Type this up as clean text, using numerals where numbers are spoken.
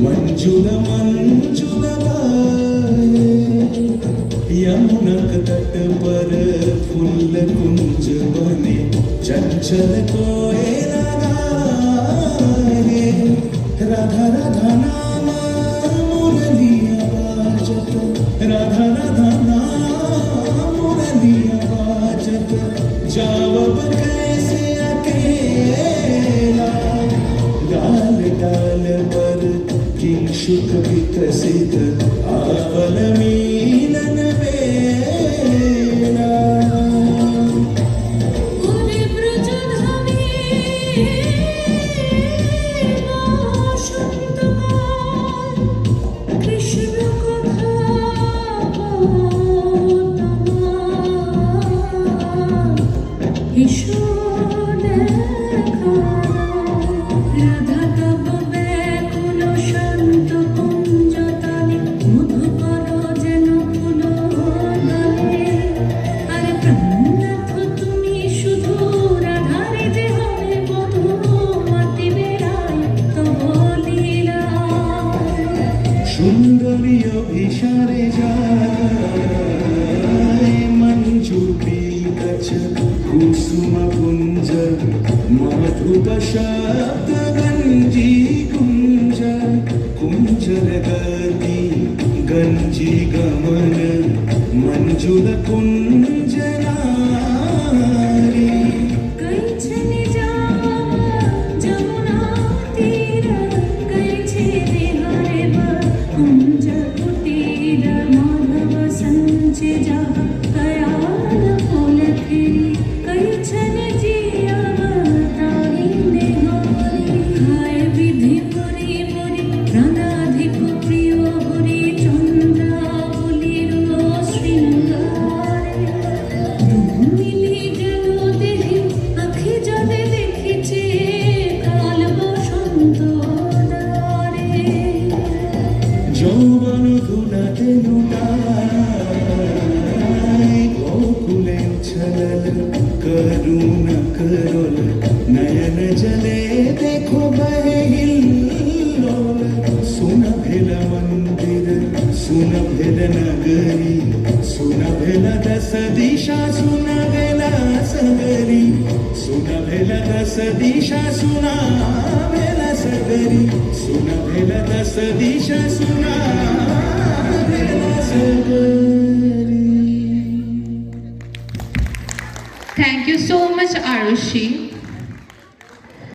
मंजुल मंजुल यमुनक तट पर फूल कुंज बने चंचल कोयला गाए राधा राधा नाम मुरली आवाजत राधा राधा नाम मुरली आवाजत जावब कैसे अकेला डाल डाल पर किंशुक विकसित आवल मीलन वेला ओरे ब्रजधामे शान्तकाल कृष्ण कथा किशोर देखा राधा तब ব্যাকুল শান্ত কুঞ্জতলে মধুকর যেন ফুল দলে আরে প্রাণনাথ তুমি শুধু রাধারে যে হবে বধূ মাতি বেড়ায় তব লীলা সুন্দরী অভিসারে যায় মঞ্জুরি গছ কুসুম কুঞ্জ মাধুব শব্দ গঞ্জি কুঞ্জ কুঞ্জর গতি গঞ্জি গমন মঞ্জুল কুঞ্জ নারী कैछने जावा जमुना तीर कैछे विहारे कुंज कुटीर माधव संचे जा कयाल फूल खिरी कैछने जियाव ताहि नेहारी खाए विधि परि परि प्राणाधिक प्रिय हरि चंद्रावलीर श्रृंगारे মিলি গেল দেহে আখি জলে দেখিছে কাল বসন্ত দ্বারে যৌবন ধুলাতে লুটায় গোকুলে উছলল করুণ করল নয়ন জলে দেখো বহে হিল্লোল सुन भेल मंदिर सुन भेल नगरी सुन भेल दस दिशा सुन भेल सगरी सुन भेल दस दिशा सुना भेल सगरी सुन भेल दस दिशा सुना भेल सगरी। Thank you so much, Arushi.